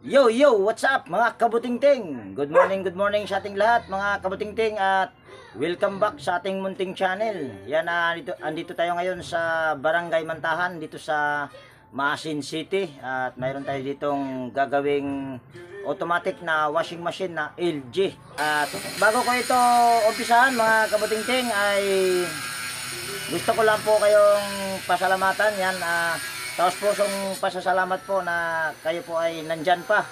Yo, yo, what's up mga kabutingting? Good morning sa ating lahat mga kabutingting at welcome back sa ating munting channel. Yan, andito tayo ngayon sa Barangay Mantahan, dito sa Maasin City. At mayroon tayo ditong gagawing automatic na washing machine na LG. At bago ko ito umpisahan mga kabutingting ay gusto ko lang po kayong pasalamatan. Yan, taos pusong pasasalamat po na kayo po ay nandyan pa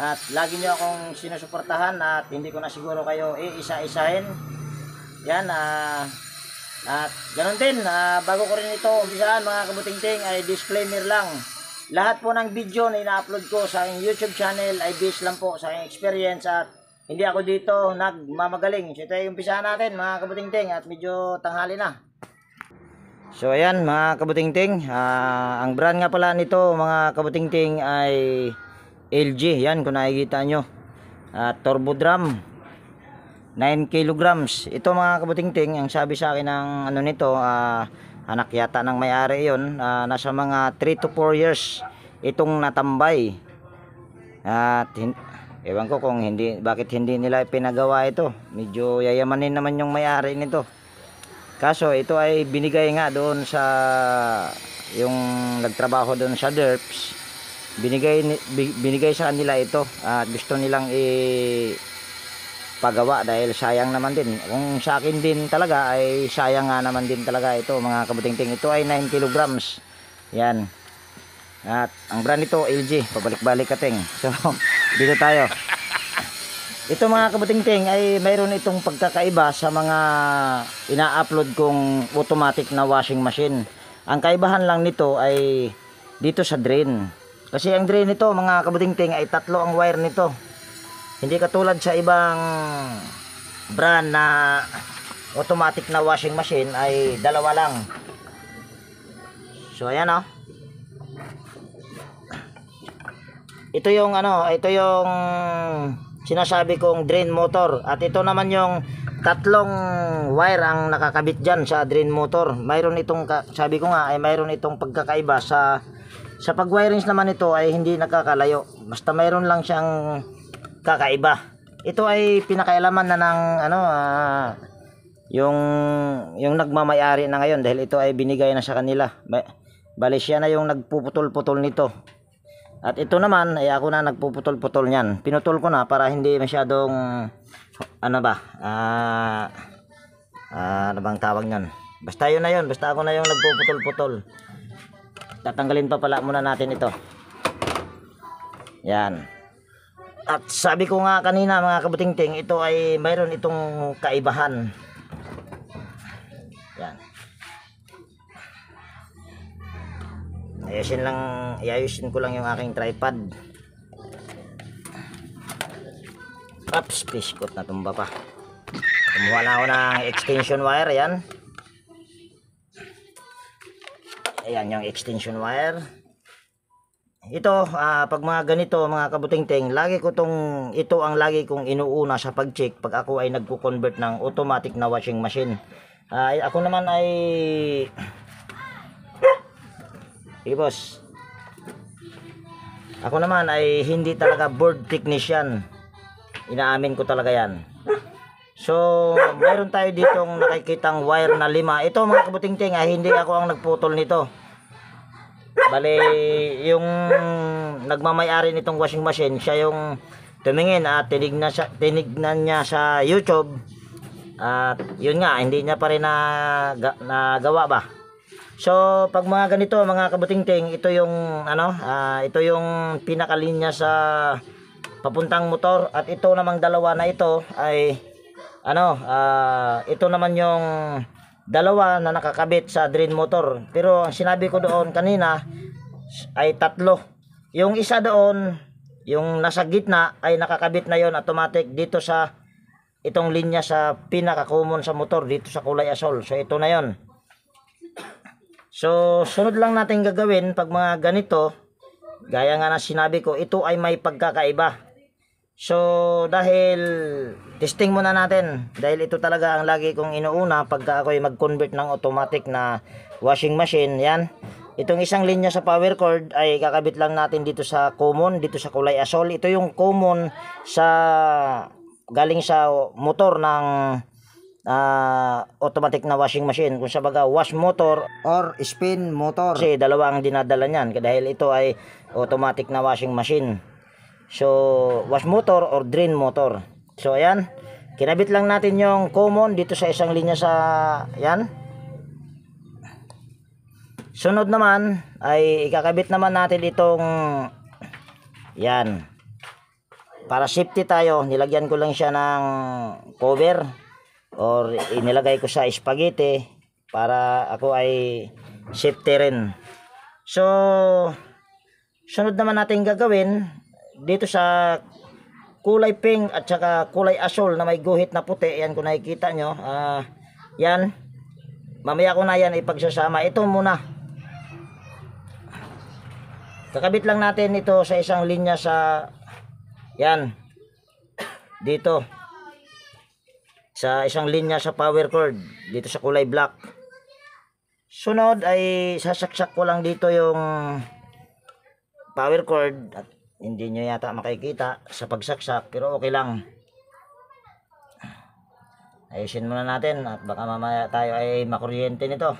at lagi nyo akong sinusuportahan at hindi ko na siguro kayo iisa-isahin. Yan, at ganun din, bago ko rin ito umpisahan mga kabutingting ay disclaimer lang. Lahat po ng video na ina-upload ko sa aking YouTube channel ay based lang po sa aking experience at hindi ako dito nagmamagaling. So ito ay umpisahan natin mga kabutingting at medyo tanghali na. So ayan mga kabutingting, ang brand nga pala nito mga kabutingting ay LG. Yan kung nakikita nyo, turbo drum 9 kilograms. Ito mga kabutingting, ang sabi sa akin ng ano nito, anak yata ng may-ari yun, nasa mga 3 to 4 years itong natambay. At ewan ko kung bakit hindi nila pinagawa ito. Medyo yayamanin naman yung may-ari nito. Kaso ito ay binigay nga doon sa yung nagtrabaho doon sa DERPS. Binigay sa kanila ito at gusto nilang ipagawa dahil sayang naman din. Kung sa akin din talaga ay sayang nga naman din talaga ito mga kabutingting. Ito ay 9 kilograms. Yan. At ang brand nito LG. Pabalik-balik kating. So dito tayo. Ito mga kabutingting ay mayroon itong pagkakaiba sa mga ina-upload kong automatic na washing machine. Ang kaibahan lang nito ay dito sa drain. Kasi ang drain nito mga kabutingting ay 3 ang wire nito. Hindi katulad sa ibang brand na automatic na washing machine ay 2 lang. So ayan Ito yung sinasabi kong drain motor at ito naman yung 3 wire ang nakakabit dyan sa drain motor. Mayroon itong sabi ko nga ay mayroon itong pagkakaiba sa pag-wirings naman ito ay hindi nakakalayo. Basta mayroon lang siyang kakaiba. Ito ay pinakailaman na ng yung nagmamay-ari na ngayon dahil ito ay binigay na sa kanila. Bali siya na yung nagpuputol-putol nito. At ito naman ay ako na nagpuputol-putol niyan. Pinutol ko na para hindi masyadong ano bang tawag niyan. Basta yun na yun. Basta ako na yung nagpuputol-putol. Tatanggalin pa pala muna natin ito. Yan. At sabi ko nga kanina mga kabutingting, ito ay mayroon itong kaibahan. Yan. Iayusin ko lang yung aking tripod. Ups, piskot na tumba pa. Kumuha na ako ng extension wire. Ayan yung extension wire. Ito, pag mga ganito mga kabutingting, ito ang lagi kong inuuna sa pag-check pag ako ay nagko-convert ng automatic na washing machine. Ako naman ay boss. Ako naman ay hindi talaga board technician. Inaamin ko talaga yan. So, mayroon tayo ditong nakikitang wire na 5. Ito mga kabutingting ay hindi ako ang nagputol nito. Bali, yung nagmamay-ari nitong washing machine, siya yung tumingin at tinignan niya sa YouTube. At yun nga, hindi niya pa rin nagawa ba. So pag mga ganito mga kabutingting, ito yung ito yung pinakalinya sa papuntang motor at ito namang 2 na ito ay ito naman yung 2 na nakakabit sa drain motor. Pero ang sinabi ko doon kanina ay 3. Yung isa doon, yung nasa gitna ay nakakabit na yon automatic dito sa itong linya sa pinaka-common sa motor dito sa kulay asol. So ito na yon. So, sunod lang natin gagawin pag mga ganito, gaya nga na sinabi ko, ito ay may pagkakaiba. So, dahil testing muna natin, dahil ito talaga ang lagi kong inuuna pagka ako ay mag-convert ng automatic na washing machine, yan. Itong isang linya sa power cord ay kakabit lang natin dito sa common, dito sa kulay asol. Ito yung common sa galing sa motor ng automatic na washing machine. Kung sa baga wash motor or spin motor. Kasi dalawa ang dinadala niyan dahil ito ay automatic na washing machine. So wash motor or drain motor. So ayan, kinabit lang natin yung common dito sa isang linya sa yan. Sunod naman ay ikakabit naman natin itong yan. Para safety tayo, nilagyan ko lang siya ng cover or inilagay ko sa spaghetti para ako ay safety rin. So sunod naman natin gagawin dito sa kulay pink at saka kulay asol na may guhit na puti. Yan kung nakikita nyo. Yan. Mamaya ko na yan ipagsasama. Ito muna. Kakabit lang natin ito sa isang linya sa yan dito sa isang linya sa power cord dito sa kulay black. Sunod ay sasaksak ko lang dito yung power cord at hindi nyo yata makikita sa pagsaksak pero okay lang. Ayusin muna natin at baka mamaya tayo ay makuryente nito.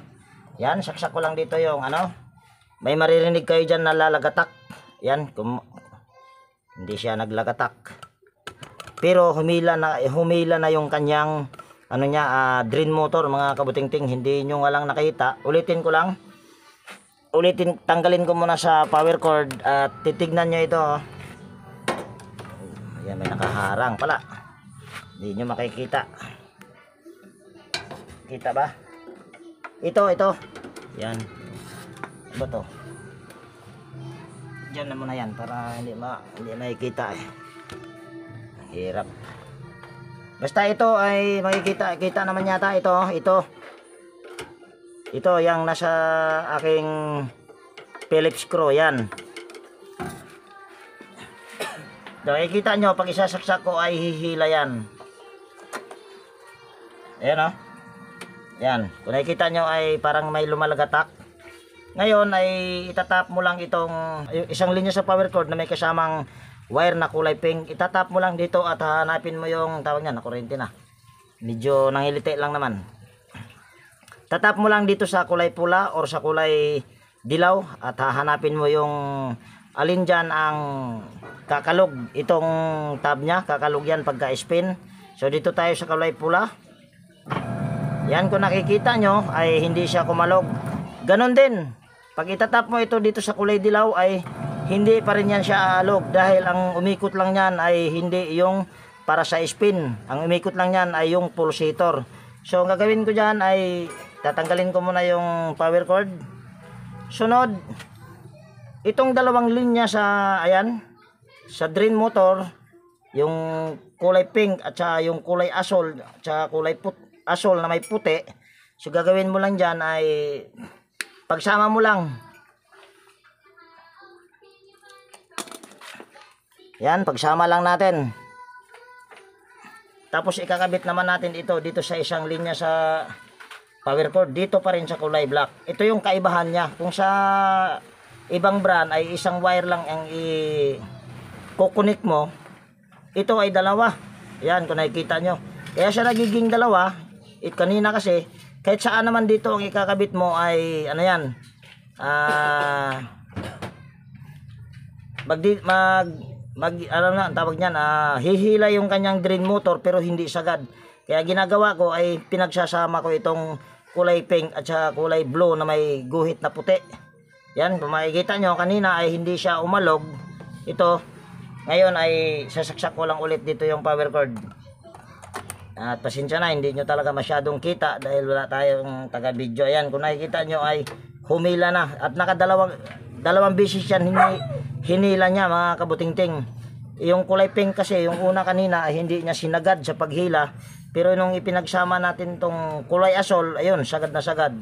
Yan, saksak ko lang dito yung ano. May maririnig kayo dyan na lalagatak. Yan, hindi siya naglagatak. Pero humila na yung kanyang ano niya, drain motor mga kabutingting. Hindi nyo nga lang nakita. Ulitin ko lang. Tanggalin ko muna sa power cord at titignan nyo ito. Yan, may nakaharang pala. Hindi nyo makikita. Kita ba? Ito. Yan. Ba to? Diyan na muna yan para hindi makikita eh. Hirap. Basta ito ay makikita naman yata ito. Ito yung nasa aking Phillips screw yan. Nakikita nyo pag isasaksak ko ay hihila yan. Ayan o. Yan. Kung nakikita nyo ay parang may lumalagatak. Ngayon ay itatap mo lang itong isang linya sa power cord na may kasamang wire na kulay pink. Itatap mo lang dito at hanapin mo yung tawag niya na kuryente na. Medyo nangiliti lang naman. Tatap mo lang dito sa kulay pula or sa kulay dilaw at hahanapin mo yung alin dyan ang kakalog. Itong tab niya, kakalog yan pagka spin. So dito tayo sa kulay pula. Yan, kung nakikita nyo ay hindi siya kumalog. Ganon din. Pag itatap mo ito dito sa kulay dilaw ay hindi pa rin yan siya aalog dahil ang umikot lang yan ay hindi yung para sa spin. Ang umikot lang yan ay yung pulsator. So ang gagawin ko dyan ay tatanggalin ko muna yung power cord. Sunod, itong dalawang linya sa ayan, sa drain motor, yung kulay pink at saka yung kulay asol, at saka kulay asol na may puti. So gagawin mo lang dyan ay pagsama mo lang. Yan, pagsama lang natin. Tapos ikakabit naman natin ito dito sa isang linya sa power cord. Dito pa rin sa kulay black. Ito yung kaibahan niya. Kung sa ibang brand ay isang wire lang ang i-kukunik mo. Ito ay dalawa. Yan, kung nakikita nyo. Kaya siya nagiging dalawa. Kanina kasi kahit saan naman dito ang ikakabit mo ay ano yan, ano na ang tawag niyan, hihila yung kanyang drain motor pero hindi sagad. Kaya ginagawa ko ay pinagsasama ko itong kulay pink at saka kulay blue na may guhit na puti. Yan, kung makikita nyo kanina ay hindi siya umalog. Ito ngayon ay sasaksak ko lang ulit dito yung power cord. At pasensya na, hindi nyo talaga masyadong kita dahil wala tayong taga-video. Ayan, kung nakikita nyo ay humila na. At dalawang beses yan hinila niya mga kabutingting. Yung kulay pink kasi, yung una kanina ay hindi niya sinagad sa paghila. Pero nung ipinagsama natin tong kulay asol, ayun, sagad na sagad.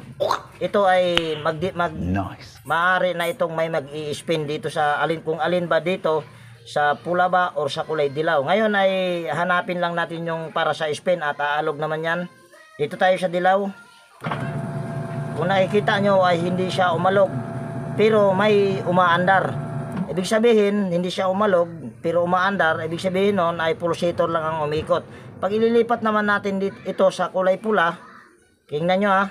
Ito ay nice. Maaari na itong may mag-i-spin dito sa kung alin ba dito, sa pula ba or sa kulay dilaw. Ngayon ay hanapin lang natin yung para sa spin at aalog naman yan. Dito tayo sa dilaw. Kung nakikita nyo ay hindi siya umalog. pero may umaandar. Ibig sabihin, hindi siya umalog, pero umaandar. Ibig sabihin nun ay pulsator lang ang umikot. Pag ililipat naman natin ito sa kulay pula, tingnan nyo ha.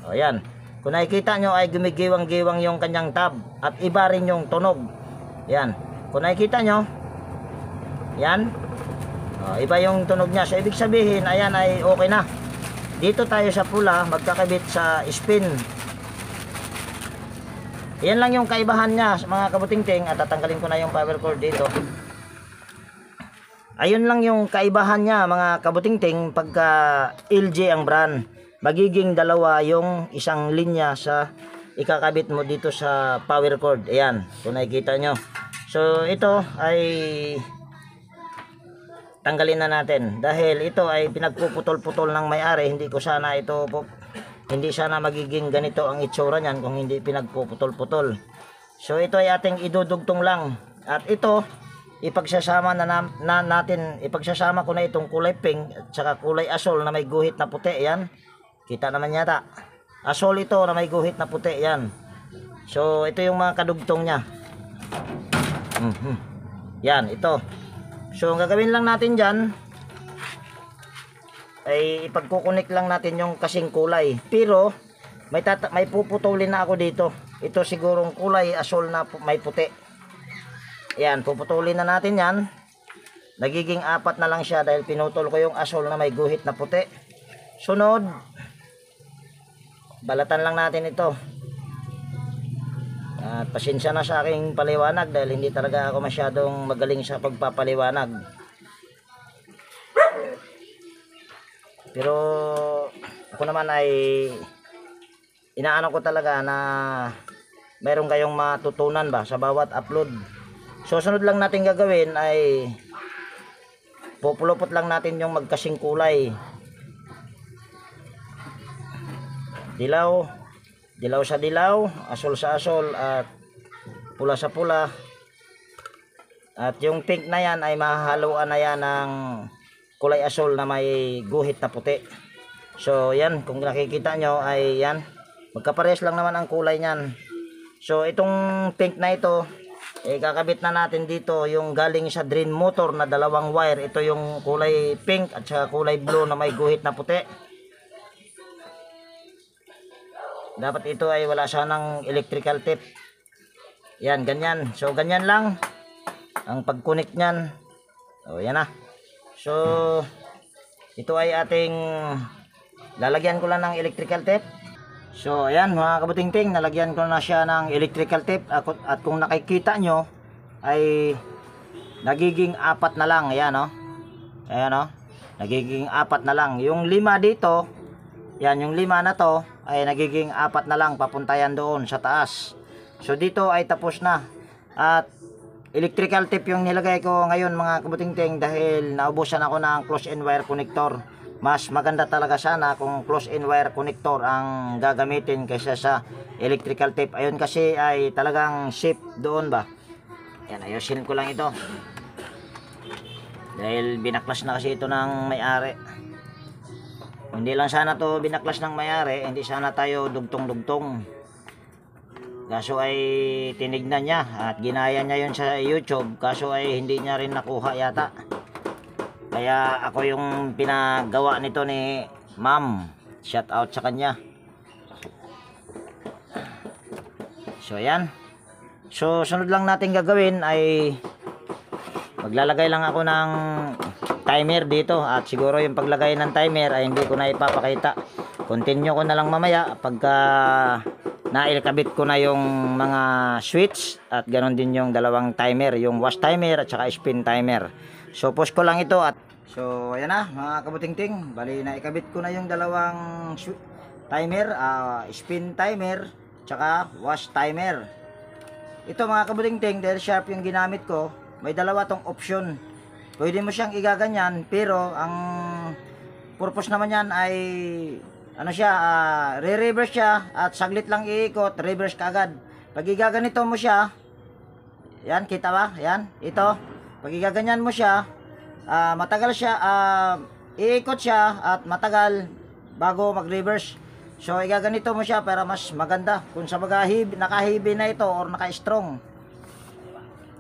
O yan. Kung nakikita nyo ay gumigiwang-giwang yung kanyang tab. At iba rin yung tunog. Yan. Kung nakikita nyo, yan. O, iba yung tunog niya. So ibig sabihin, ayan ay okay na. Dito tayo sa pula, magkakabit sa spin. Yan lang yung kaibahan niya mga kabutingting. At tatanggalin ko na yung power cord dito. Ayun lang yung kaibahan niya mga kabutingting pagka LG ang brand. Magiging dalawa yung isang linya sa ikakabit mo dito sa power cord. Ayan, kung nakikita nyo. So ito ay tanggalin na natin. Dahil ito ay pinagpuputol-putol ng may-ari. Hindi sana magiging ganito ang itsura niyan kung hindi pinagpuputol-putol. So ito ay ating idudugtong lang. At ito, ipagsasama ipagsasama ko na itong kulay pink at saka kulay asol na may guhit na puti. Yan. Kita naman yata. Asol ito na may guhit na puti. Yan. So ito yung mga kadugtong niya. Yan, ito. So ang gagawin lang natin dyan ay ipagkukunik lang natin yung kasing kulay. Pero may puputulin na ako dito. Ito sigurong kulay asol na may puti. Yan, puputulin na natin yan. Nagiging 4 na lang siya dahil pinutol ko yung asol na may guhit na puti. Sunod, balatan lang natin ito. At pasensya na sa aking paliwanag dahil hindi talaga ako masyadong magaling sa pagpapaliwanag. Pero ako naman ay inaano ko talaga na meron kayong matutunan ba sa bawat upload. So sunod lang natin gagawin ay pupulupot lang natin yung magkasing kulay. Dilaw sa dilaw, asol sa asol at pula sa pula. At yung pink na yan ay mahahaluan na yan ng kulay asol na may guhit na puti. So yan, kung nakikita nyo ay yan, magkapares lang naman ang kulay nyan. So itong pink na ito, kakabit na natin dito yung galing sa drain motor na 2 wire. Ito yung kulay pink at saka kulay blue na may guhit na puti. Dapat ito ay wala sanang electrical tape. Yan, ganyan. So ganyan lang ang pag-connect nyan. O yan na. So ito ay ating lalagyan ko lang ng electrical tape. So ayan mga kabutingting, nalagyan ko na siya ng electrical tape. At kung nakikita nyo ay nagiging 4 na lang. Ayan o. Ayan o. Nagiging 4 na lang. Yung 5 dito, yan yung 5 na to ay nagiging 4 na lang papunta yan doon sa taas. So dito ay tapos na. At electrical tape yung nilagay ko ngayon mga kabutingting dahil naubusan ako ng close-in wire connector. Mas maganda talaga sana kung close-in wire connector ang gagamitin kaysa sa electrical tape. Ayun kasi ay talagang safe doon ba. Yan, ayusin ko lang ito. Dahil binaklas na kasi ito ng may-ari. Hindi lang sana to binaklas ng may-ari, hindi sana tayo dugtong-dugtong. Kaso ay tinignan niya at ginaya niya yun sa YouTube. Kaso ay hindi niya rin nakuha yata. Kaya ako yung pinagawa nito ni Ma'am. Shout out sa kanya. So ayan. So sunod lang natin gagawin ay maglalagay lang ako ng timer dito. At siguro yung paglagay ng timer ay hindi ko na ipapakita. Continue ko na lang mamaya pagka nailkabit ko na yung mga switch. At ganoon din yung 2 timer, yung wash timer at saka spin timer. So push ko lang ito at so ayan na mga kabutingting, bali na ikabit ko na yung 2 timer, spin timer tsaka wash timer. Ito mga kabutingting, dahil sharp yung ginamit ko, may 2 tong option. Pwede mo siyang igaganyan pero ang purpose naman yan ay ano siya, re-reverse siya at saglit lang iikot, reverse ka agad. Pag igaganito mo siya, yan, kita ba? Yan, ito. Pag igaganyan mo siya, matagal siya, iikot siya at matagal bago mag-reverse. So igaganito mo siya para mas maganda kung sa mga naka-heavy na ito or naka-strong.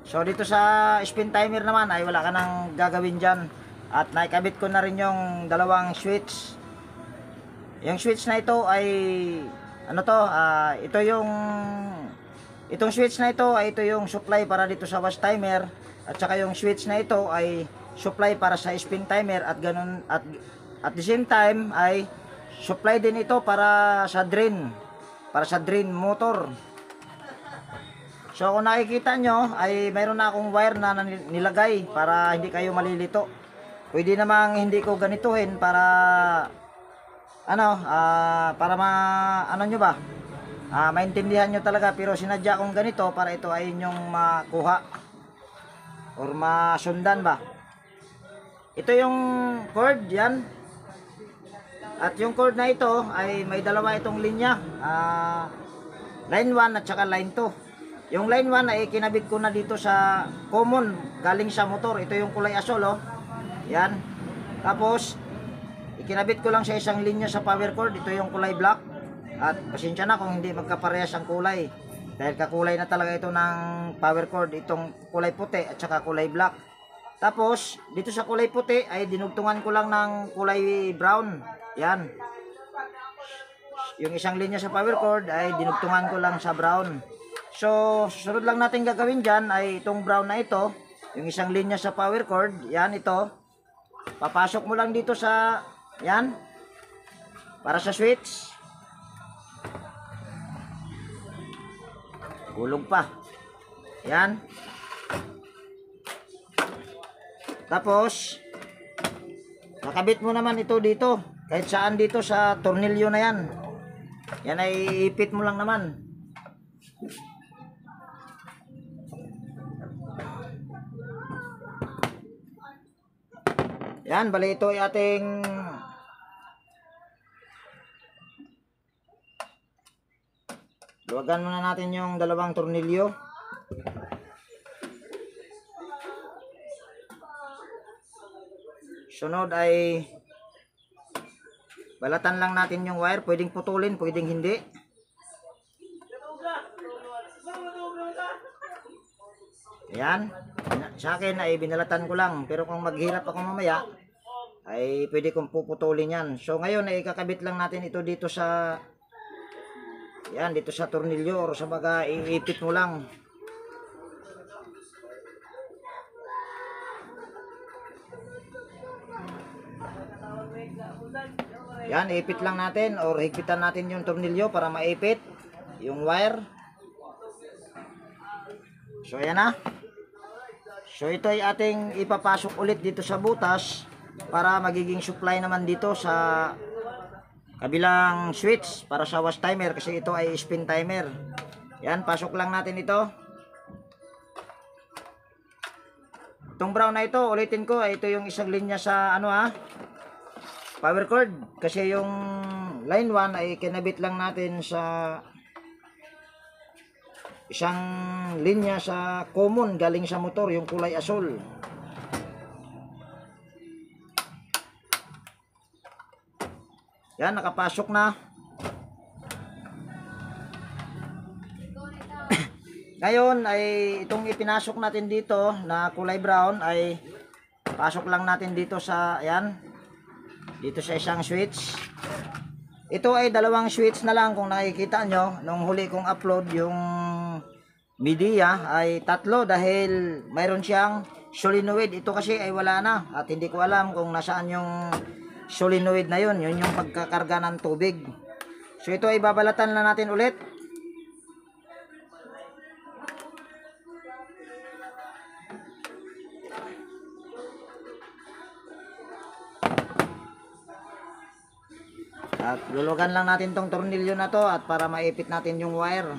So dito sa spin timer naman ay wala ka nang gagawin dyan. At naikabit ko na rin yung dalawang switch. Yung switch na ito ay ano to, itong switch na ito ay ito yung supply para dito sa wash timer, at saka yung switch na ito ay supply para sa spin timer, at ganun, at the same time ay supply din ito para sa drain motor. So kung nakikita nyo ay mayroon na akong wire na nilagay para hindi kayo malilito. Pwede namang hindi ko ganituhin para ano nyo ba, maintindihan nyo talaga, pero sinadya kong ganito para ito ay inyong makuha or masundan ba. Ito yung cord yan, at yung cord na ito ay may dalawa itong linya, line 1 at saka line 2. Yung line 1 ay kinabit ko na dito sa common galing sa motor. Ito yung kulay asol, oh. Yan. Tapos ikinabit ko lang sa isang linya sa power cord. Ito yung kulay black. At pasensya na kung hindi magkaparehas ang kulay, dahil kakulay na talaga ito ng power cord, itong kulay puti at saka kulay black. Tapos dito sa kulay puti ay dinugtungan ko lang ng kulay brown. Yan. Yung isang linya sa power cord ay dinugtungan ko lang sa brown. So susunod lang natin gagawin dyan ay itong brown na ito, yung isang linya sa power cord. Yan, ito papasok mo lang dito sa yan para sa switch. Gulog pa. Yan. Tapos nakabit mo naman ito dito, kahit saan dito sa tornilyo na yan. Yan ay ipit mo lang naman. Yan, bali ito ay ating luwagan muna natin yung dalawang tornilyo. Sunod ay balatan lang natin yung wire. Pwedeng putulin, pwedeng hindi. Ayan. Sa akin ay binalatan ko lang, pero kung maghirap ako mamaya ay pwede kong puputulin yan. So ngayon ay kakabit lang natin ito dito sa yan, dito sa tornilyo or sa baga, iipit mo lang. Yan, ipit lang natin or higpitan natin yung tornilyo para maipit yung wire. So ayan na. So ito ay ating ipapasok ulit dito sa butas para magiging supply naman dito sa kabilang switch para sa wash timer, kasi ito ay spin timer. Yan, pasok lang natin ito. Itong brown na ito, ulitin ko, ito yung isang linya sa power cord, kasi yung line 1 ay kinabit lang natin sa isang linya sa common galing sa motor, yung kulay asol. Yan, nakapasok na. Ngayon ay itong ipinasok natin dito na kulay brown ay pasok lang natin dito sa yan, dito sa isang switch. Ito ay dalawang switch na lang. Kung nakikita nyo nung huli kong upload yung media ay tatlo, dahil mayroon siyang solenoid. Ito kasi ay wala na at hindi ko alam kung nasaan yung solenoid na yun. Yun yung pagkakarga ng tubig. So ito ay babalatan na natin ulit. At lulugan lang natin tong tornilyo na to at para maipit natin yung wire.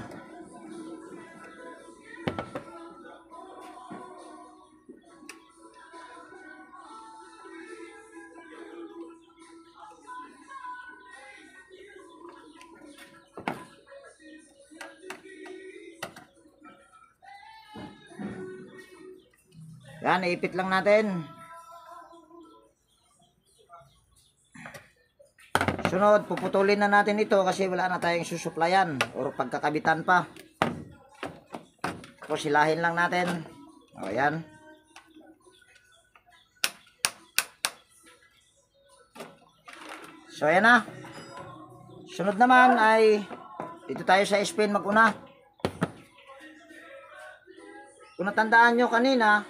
Yan, iipit lang natin. Sunod, puputulin na natin ito kasi wala na tayong susuplayan or pagkakabitan pa. Tapos silahin lang natin. O, yan. So, ayan na. Sunod naman ay dito tayo sa spin maguna. Kung natandaan nyo kanina,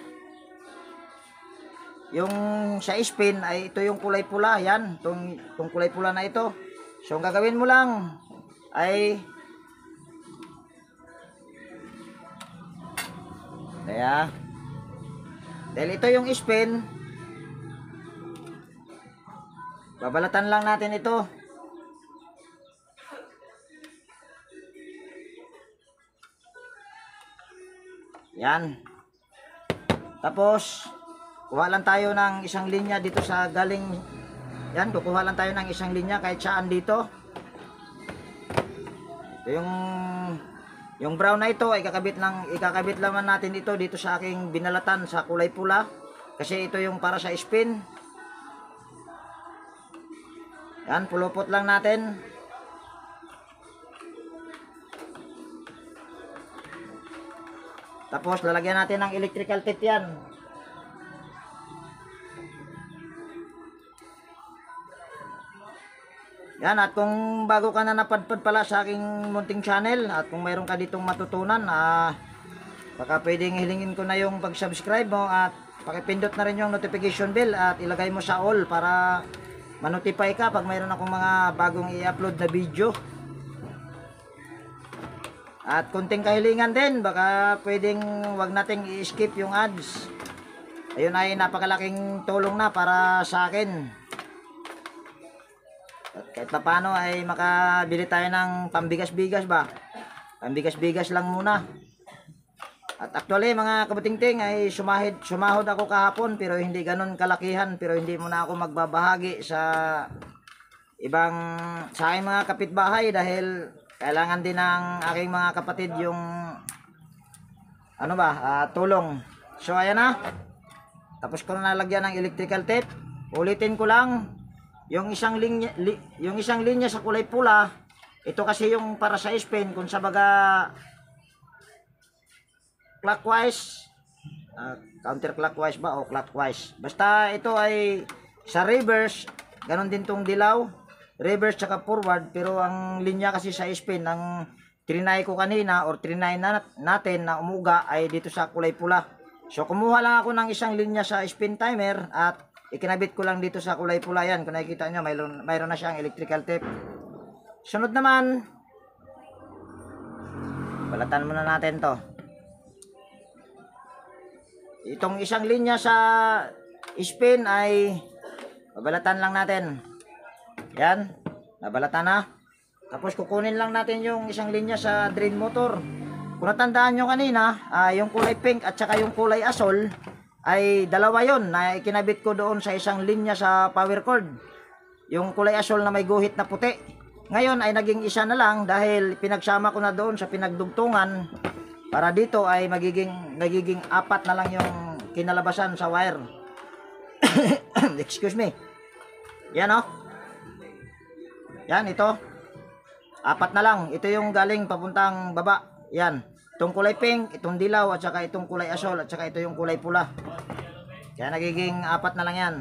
yung sa spin ay ito yung kulay pula. Yan, itong kulay pula na ito. So, ang gagawin mo lang ay dahil ito yung spin, babalatan lang natin ito. Yan. Tapos kuha lang tayo ng isang linya dito sa galing. Yan, kukuha lang tayo ng isang linya kahit saan dito. Ito yung brown na ito ay ikakabit naman natin ito dito sa aking binalatan sa kulay pula. Kasi ito yung para sa spin. Yan, pulupot lang natin. Tapos lalagyan natin ng electrical tape yan. Yan, at kung bago ka na napadpad pala sa aking munting channel at kung mayroon ka ditong matutunan, baka pwedeng hilingin ko na yung pag-subscribe mo at pakipindot na rin yung notification bell at ilagay mo sa all para manotify ka pag mayroon akong mga bagong i-upload na video. At kunting kahilingan din, baka pwedeng wag nating i-skip yung ads. Ayun ay napakalaking tulong na para sa akin. At kahit pa paano ay makabili tayo ng pambigas-bigas ba. Pambigas-bigas lang muna. At actually mga kabutingting ay sumahod ako kahapon pero hindi ganun kalakihan. Pero hindi muna ako magbabahagi sa aking mga kapitbahay dahil kailangan din ng aking mga kapatid yung tulong. So ayan na. Tapos ko na nalagyan ng electrical tape. Ulitin ko lang, yung isang linya sa kulay pula, ito kasi yung para sa spin kung sa baga clockwise, counterclockwise ba o clockwise. Basta ito ay sa reverse, ganon din tong dilaw. Reverse tsaka forward, pero ang linya kasi sa spin ng trinay ko kanina or trinay natin na umuga ay dito sa kulay pula. So kumuha lang ako ng isang linya sa spin timer at ikinabit ko lang dito sa kulay pula. Yan, kung nakikita nyo mayroon na siyang electrical tape. Sunod naman, balatan muna natin to. Itong isang linya sa spin ay babalatan lang natin. Yan, nabalatan na. Tapos kukunin lang natin yung isang linya sa drain motor. Kung natandaan nyo kanina, yung kulay pink at saka yung kulay asol ay dalawa yon na ikinabit ko doon sa isang linya sa power cord. Yung kulay asol na may guhit na puti. Ngayon ay naging isa na lang dahil pinagsama ko na doon sa pinagdugtungan para dito ay magiging apat na lang yung kinalabasan sa wire. Excuse me. Yan o. Yan, ito. Apat na lang. Ito yung galing papuntang baba. Yan. Itong kulay pink, itong dilaw, at saka itong kulay asol, at saka ito yung kulay pula. Kaya nagiging apat na lang yan.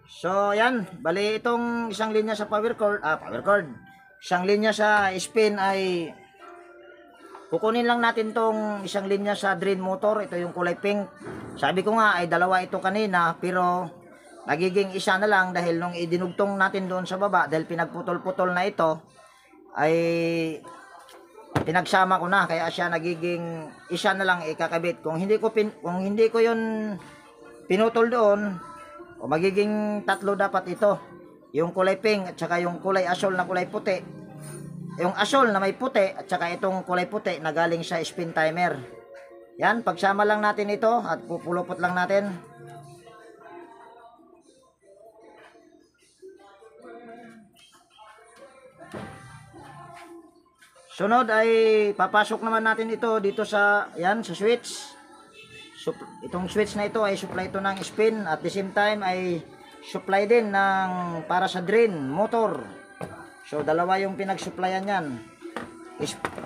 So, yan. Bali, itong isang linya sa power cord. Isang linya sa spin ay kukunin lang natin tong isang linya sa drain motor. Ito yung kulay pink. Sabi ko nga ay dalawa ito kanina, pero nagiging isa na lang dahil nung idinugtong natin doon sa baba, dahil pinagputol-putol na ito, ay pinagsama ko na, kaya siya nagiging isa na lang ikakabit. Kung hindi ko yun pinutol doon, o magiging tatlo dapat ito. Yung kulay pink at saka yung kulay asol na kulay puti. Yung asol na may puti at saka itong kulay puti na galing sa spin timer. Yan, pagsama lang natin ito at pupulupot lang natin. Sunod ay papasok naman natin ito dito sa sa switch. Itong switch na ito ay supply ito ng spin at the same time ay supply din ng para sa drain motor. So dalawa yung pinag-supplyan yan.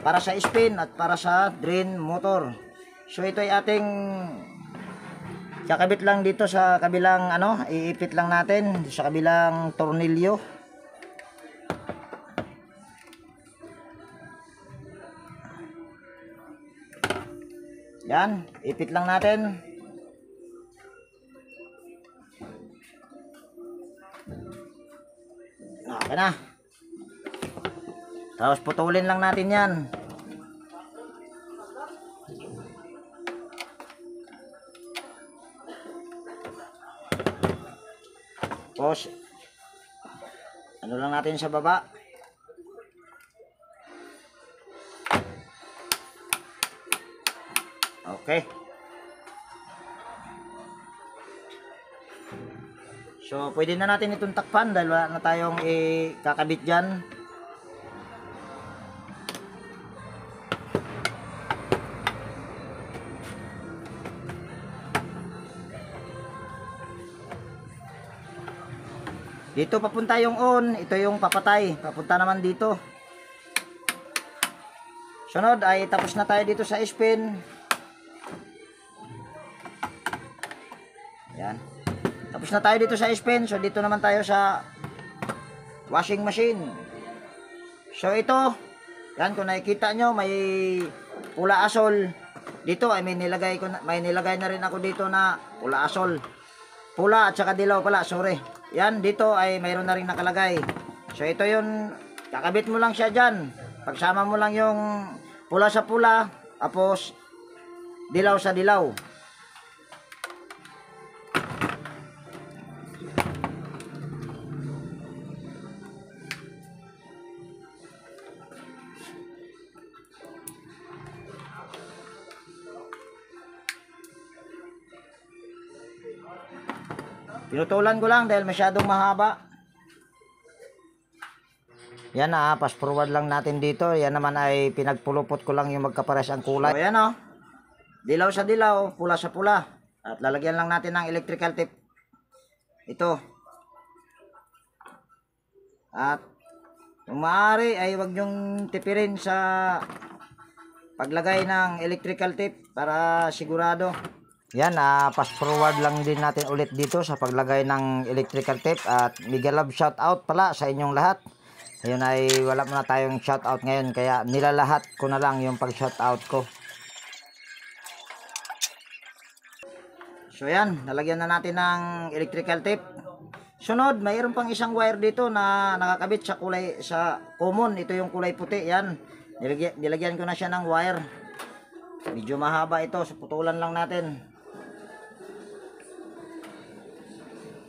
Para sa spin at para sa drain motor. So ito ay ating kakabit lang dito sa kabilang ano, iipit lang natin sa kabilang tornilyo. Yan, ipit lang natin. Okay na. Tapos putulin lang natin yan. Tapos ano lang natin sa baba. Okay. So, pwede na natin itong takpan dahil wala na tayong kakabit dyan. Dito papunta yung on, ito yung papatay. Papunta naman dito. Sunod ay tapos na tayo dito sa spin. Yan. Tapos na tayo dito sa spin. So dito naman tayo sa washing machine. So ito, yan kung nakikita nyo may pula asol. Dito ay may nilagay na rin ako dito na pula asol. Pula at saka dilaw pala, sorry. Yan dito ay mayroon na rin nakalagay. So ito yung kakabit mo lang siya dyan. Pagsama mo lang yung pula sa pula, tapos dilaw sa dilaw. Pinutulan ko lang dahil masyadong mahaba. Yan na, pass forward lang natin dito. Yan naman ay pinagpulupot ko lang yung magkapares ang kulay. So yan o, dilaw sa dilaw, pula sa pula. At lalagyan lang natin ng electrical tape. Ito. At kung maaari ay wag nyong tipirin sa paglagay ng electrical tape para sigurado. Yan, pass forward lang din natin ulit dito sa paglagay ng electrical tape. At mega love shout out pala sa inyong lahat. Ayun ay wala muna tayong shout out ngayon, kaya nilalahat ko na lang yung pag shout out ko. So yan, nalagyan na natin ng electrical tape. Sunod, mayroon pang isang wire dito na nakakabit sa kulay, sa common. Ito yung kulay puti, yan. Nilagyan ko na siya ng wire. Medyo mahaba ito, so putulan lang natin.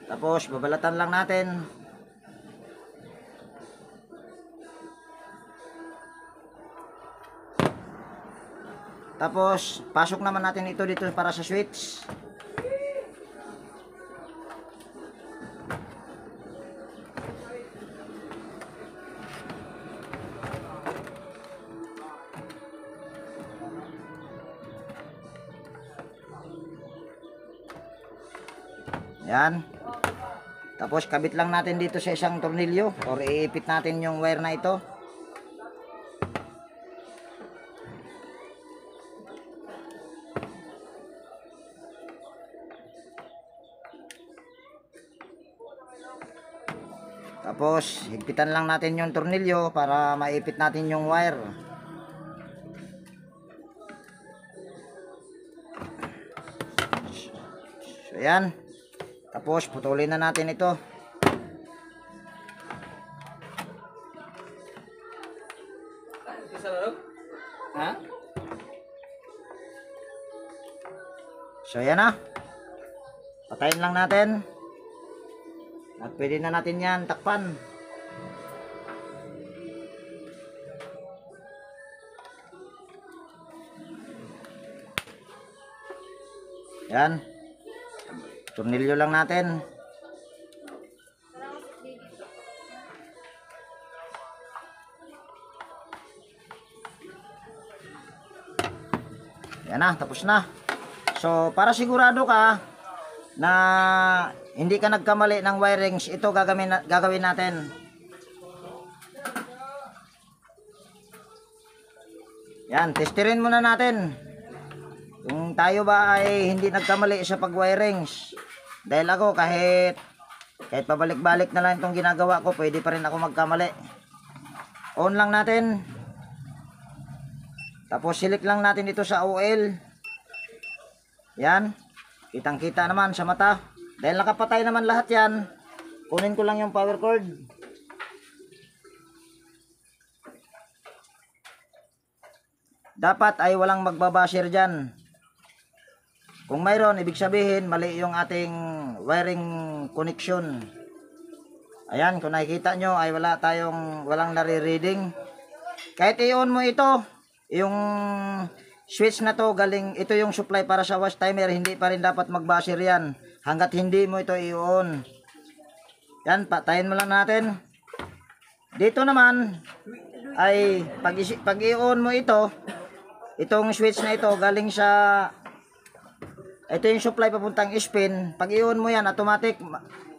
Tapos babalatan lang natin. Tapos pasok naman natin ito dito para sa switch. Yan. Tapos kabit lang natin dito sa isang tornilyo or iipit natin yung wire na ito. Tapos higpitan lang natin yung tornilyo para maipit natin yung wire. So yan. Tapos putulin na natin ito. Ha? So yan na. Patayin lang natin. At pwede na natin yan takpan. Yan. Tornilyo lang natin. Yan na, tapos na. So, para sigurado ka na hindi ka nagkamali ng wirings, ito gagawin natin. Yan, testirin muna natin kung tayo ba ay hindi nagkamali sa pag-wirings. Dahil ako kahit pabalik-balik na lang itong ginagawa ko, pwede pa rin ako magkamali. On lang natin. Tapos select lang natin ito sa OL. Yan. Kitang-kita naman sa mata. Dahil nakapatay naman lahat yan, kunin ko lang yung power cord. Dapat ay walang magbabasher dyan. Kung mayroon, ibig sabihin mali yung ating wiring connection. Ayan, kung nakikita nyo ay walang nare-reading. Kahit i-on mo ito, yung switch na to ito yung supply para sa wash timer, hindi pa rin dapat magbasher yan hanggat hindi mo ito i-on. Yan, patayin mo lang natin. Dito naman ay pag i-on mo itong switch na ito galing sa ito yung supply papuntang spin. Pag i-on mo yan, automatic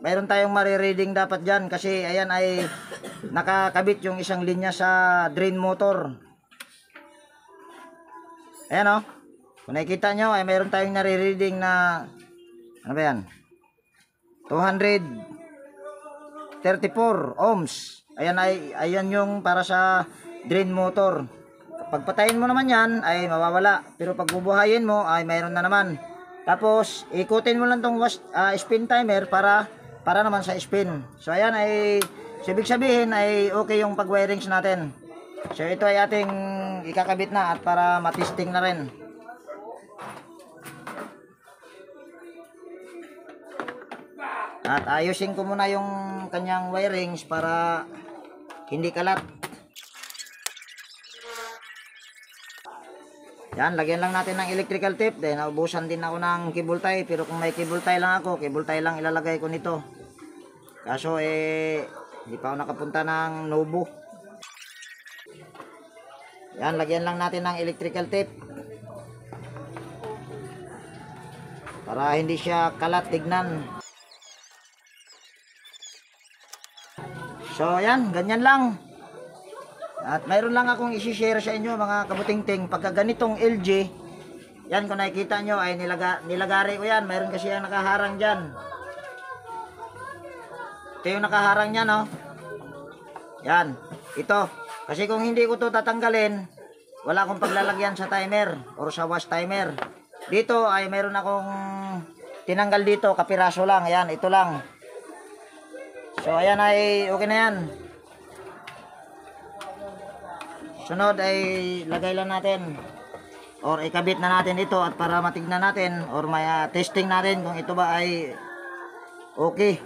mayroon tayong marireading dapat dyan kasi ayan ay nakakabit yung isang linya sa drain motor. Ayan o. Kung nakikita nyo ay mayroon tayong nare-reading na ano ba yan? 234 ohms. Ayan yung para sa drain motor. Pag patayin mo naman yan ay mawawala. Pero pag bubuhayin mo ay mayroon na naman. Tapos ikutin mo lang tong spin timer para naman sa spin. So ayan ay ibig sabihin ay okay yung pag-wirings natin. So ito ay ating ikakabit na at para matesting na rin. At ayusin ko muna yung kanyang wirings para hindi kalat. Yan, lagyan lang natin ng electrical tape. Dahil naubusan din ako ng cable tie. Pero kung may cable tie lang ako, cable tie lang ilalagay ko nito. Kaso hindi pa ako nakapunta ng Nobu. Yan, lagyan lang natin ng electrical tape para hindi siya kalat tignan. So yan, ganyan lang. At mayroon lang akong isi-share sa inyo mga kabutingting. Pagka ganitong LG, yan kung nakikita nyo ay nilagari ko yan. Mayroon kasi yung nakaharang dyan. Ito yung nakaharang yan, oh. Yan, ito. Kasi kung hindi ko to tatanggalin, wala akong paglalagyan sa timer or sa wash timer. Dito ay mayroon akong tinanggal dito, kapiraso lang. Ayan, ito lang. So ayan ay okay na yan. Sunod ay lagay lang natin or ikabit na natin ito at para matignan natin or may testing natin kung ito ba ay okay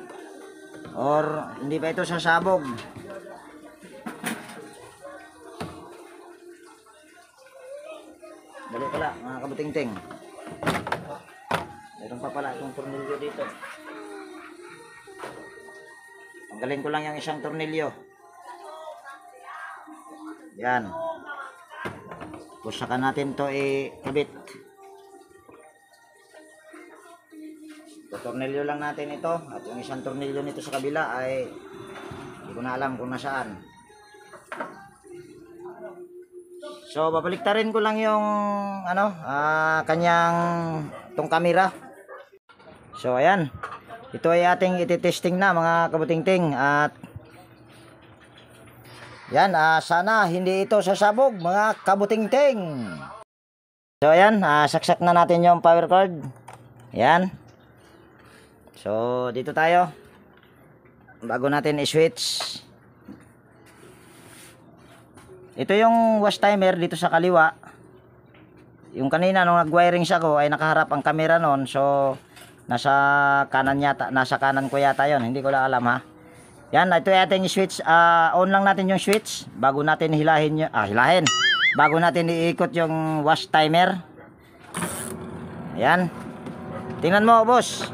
or hindi ba ito sasabog. Dali pala mga kabutingting. Meron pa pala itong tornilyo dito. Tanggalin ko lang yung isang tornilyo. Yan. Pusakan natin to ikabit. Tornilyo lang natin ito. At yung isang tornilyo nito sa kabila ay hindi ko na alam kung nasaan. So babaliktarin ko lang yung kanyang tong camera. So ayan. Ito ay ating ititesting na mga kabutingting at yan, sana hindi ito sasabog mga kabutingting. So ayan, saksak na natin yung power cord. Yan. So dito tayo. Bago natin i-switch. Ito yung wash timer dito sa kaliwa. Yung kanina nung nag-wirings ako ay nakaharap ang camera noon. So nasa kanan ko yata yon, hindi ko lang alam ha. Yan, ito yung ating switch. On lang natin yung switch bago natin hilahin bago natin iikot yung wash timer. Yan. Tingnan mo, boss.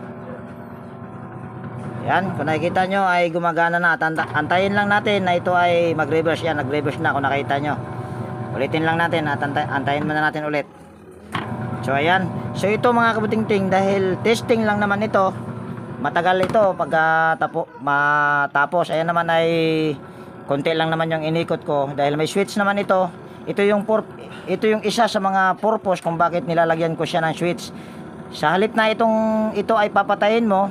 Yan, kung nakikita nyo ay gumagana na. Antayin lang natin na ito ay mag-reverse. Yan, nag-reverse na kung nakita nyo. Ulitin lang natin at antayin muna natin ulit. So ayan. So ito mga kabutingting, dahil testing lang naman ito, matagal ito pagka matapos. Ayan naman ay konti lang naman yung inikot ko dahil may switch naman ito. Ito yung isa sa mga purpose kung bakit nilalagyan ko siya ng switch. Sa halip na ito ay papatayin mo,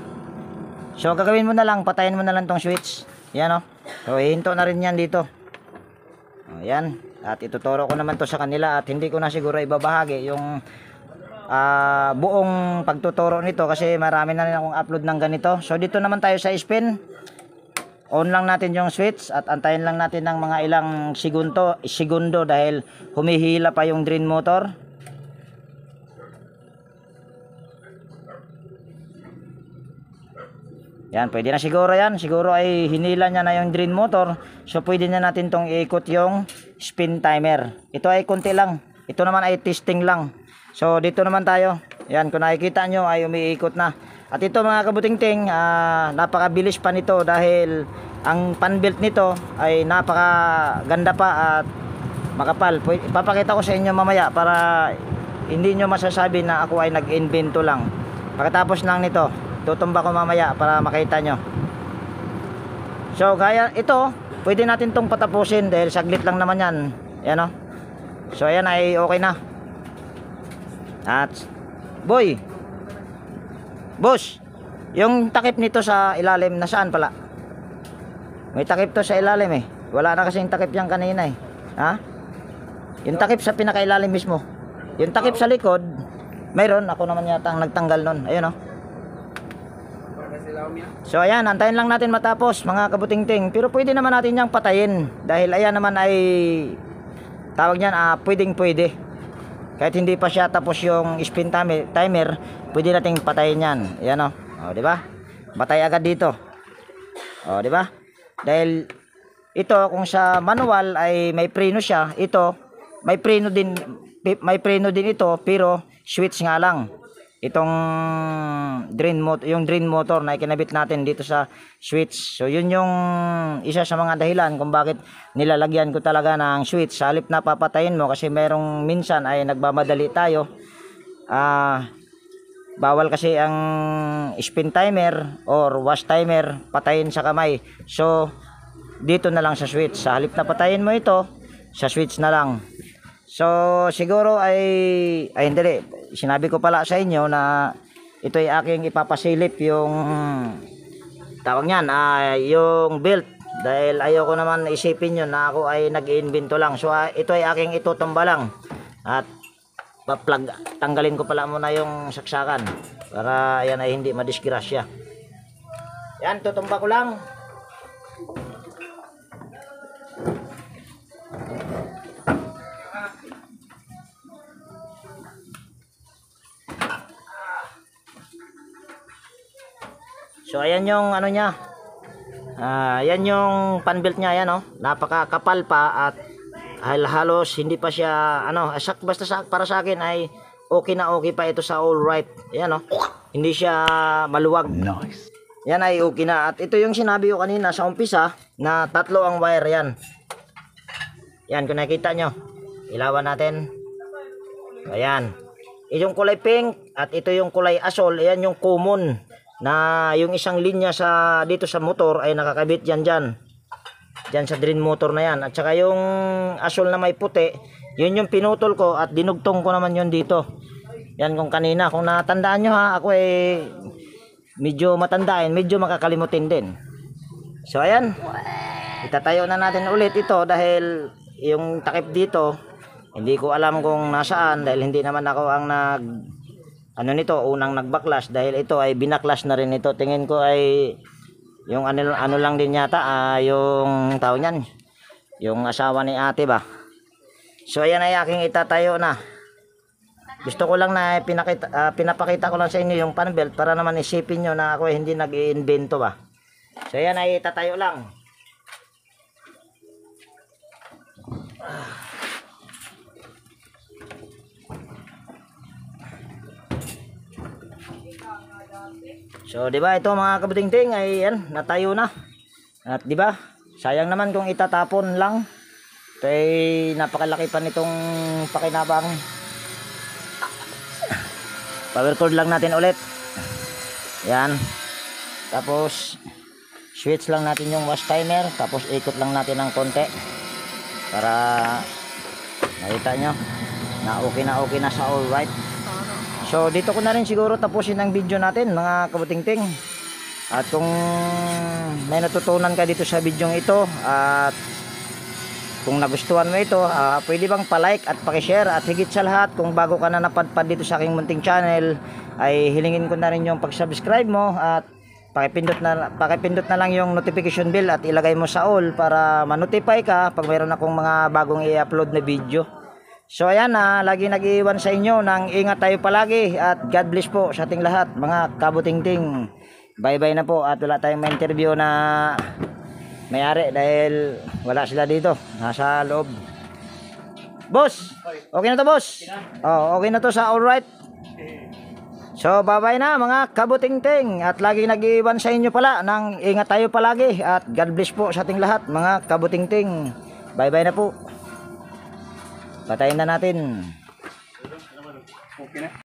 so gagawin mo na lang, patayin mo na lang tong switch. Yan, oh. So ihinto na rin yan dito. O, yan. At ituturo ko naman to sa kanila at hindi ko na siguro ibabahagi yung buong pagtuturo nito kasi marami na rin akong upload ng ganito. So dito naman tayo sa spin. On lang natin yung switch at antayin lang natin ng mga ilang segundo dahil humihila pa yung drain motor. Yan, pwede na siguro yan. Siguro ay hinila niya na yung drain motor. So pwede na natin tong iikot yung spin timer. Ito ay konti lang. Ito naman ay testing lang. So dito naman tayo. Yan, kung nakikita nyo ay umiikot na. At ito mga kabutingting, napakabilis pa nito dahil ang pan-belt nito ay napakaganda pa at makapal. Ipapakita ko sa inyo mamaya para hindi nyo masasabi na ako ay nag-invento lang. Pagkatapos lang nito, tutumba ko mamaya para makita nyo. So gaya ito, pwede natin tong patapusin dahil saglit lang naman yan. Yan, oh. So ayan ay okay na. At boy, boss, yung takip nito sa ilalim nasaan pala? May takip to sa ilalim eh. Wala na kasing takip yan kanina eh. Ha? Yung takip sa pinakailalim mismo. Yung takip sa likod, mayroon. Ako naman yata ang nagtanggal nun. Ayun, oh. So ayan, antayin lang natin matapos mga kabutingting. Pero pwede naman natin yang patayin dahil ayan naman ay tawag niyan, pwedeng pwede. Kahit hindi pa siya tapos yung spin timer, pwede nating patayin yan. Ayan, oh. O, di ba? Patay agad dito. O, di ba? Dahil ito kung sa manual ay may preno siya, ito may preno din ito pero switch nga lang. Itong yung drain motor na ikinabit natin dito sa switch. So yun yung isa sa mga dahilan kung bakit nilalagyan ko talaga ng switch. Sa halip na papatayin mo kasi merong minsan ay nagmamadali tayo. Bawal kasi ang spin timer or wash timer patayin sa kamay. So dito na lang sa switch. Sa halip na patayin mo ito, sa switch na lang. So siguro ay hindi, sinabi ko pala sa inyo na ito ay aking ipapasilip yung tawag niyan, yung belt dahil ayoko naman isipin nyo na ako ay nag-iimbento lang. So ito ay aking itutumba lang at tanggalin ko pala muna yung saksakan para yan ay hindi madisgrasya. Yan, tutumba ko lang. So ayan yung ano niya. Yan yung pan belt niya, yan, oh. Napakakapal pa at halos hindi pa siya basta para sa akin ay okay na okay pa ito sa all right. Yan, oh. Hindi siya maluwag. Nice. Yan ay okay na. At ito yung sinabi ko kanina sa umpisa na tatlo ang wire yan. Yan, kung nakita nyo. Ilawan natin. Ayan. Ito yung kulay pink at ito yung kulay asol. Ayan yung common na yung isang linya dito sa motor ay nakakabit dyan sa drain motor na yan. At saka yung asol na may puti, yun yung pinutol ko at dinugtong ko naman yun dito. Yan, kung kanina, kung natandaan nyo ha, ako ay medyo matandaan, medyo makakalimutin din. So ayan, itatayo na natin ulit ito dahil yung takip dito hindi ko alam kung nasaan dahil hindi naman ako ang unang nagbaklas dahil ito ay binaklas na rin ito. Tingin ko ay yung ano lang din yata, yung tawag niyan, yung asawa ni ate ba. So ayan ay aking itatayo na. Gusto ko lang na pinapakita ko lang sa inyo yung pan belt para naman isipin nyo na ako ay hindi nag-iimbento ba. So ayan ay itatayo lang. So, di ba ito mga kabutingting ay yan, natayo na. At di ba? Sayang naman kung itatapon lang. Ito ay napakalaki pa nitong pakinabang. Power cord lang natin ulit. Yan. Tapos switch lang natin yung wash timer, tapos ikot lang natin ng konti para makita nyo na okay na sa all right. So dito ko na rin siguro tapusin ang video natin mga kabutingting. At kung may natutunan ka dito sa video ito at kung nagustuhan mo ito, pwede bang pa-like at paki-share, at higit sa lahat kung bago ka na napadpad dito sa aking munting channel ay hilingin ko na rin yung pag-subscribe mo at pakipindot na lang yung notification bell at ilagay mo sa all para ma-notify ka pag mayroon akong mga bagong i-upload na video. So ayan, lagi nag-iwan sa inyo ng ingat tayo palagi at God bless po sa ating lahat mga kabutingting. Bye bye na po, at wala tayong ma-interview na may-ari dahil wala sila dito, nasa loob. Boss, okay na to boss? Oh, okay na to sa all right. So bye bye na mga kabutingting, at lagi nag-iwan sa inyo pala ng ingat tayo palagi at God bless po sa ating lahat mga kabutingting. Bye bye na po. Patayin na natin. Okay na.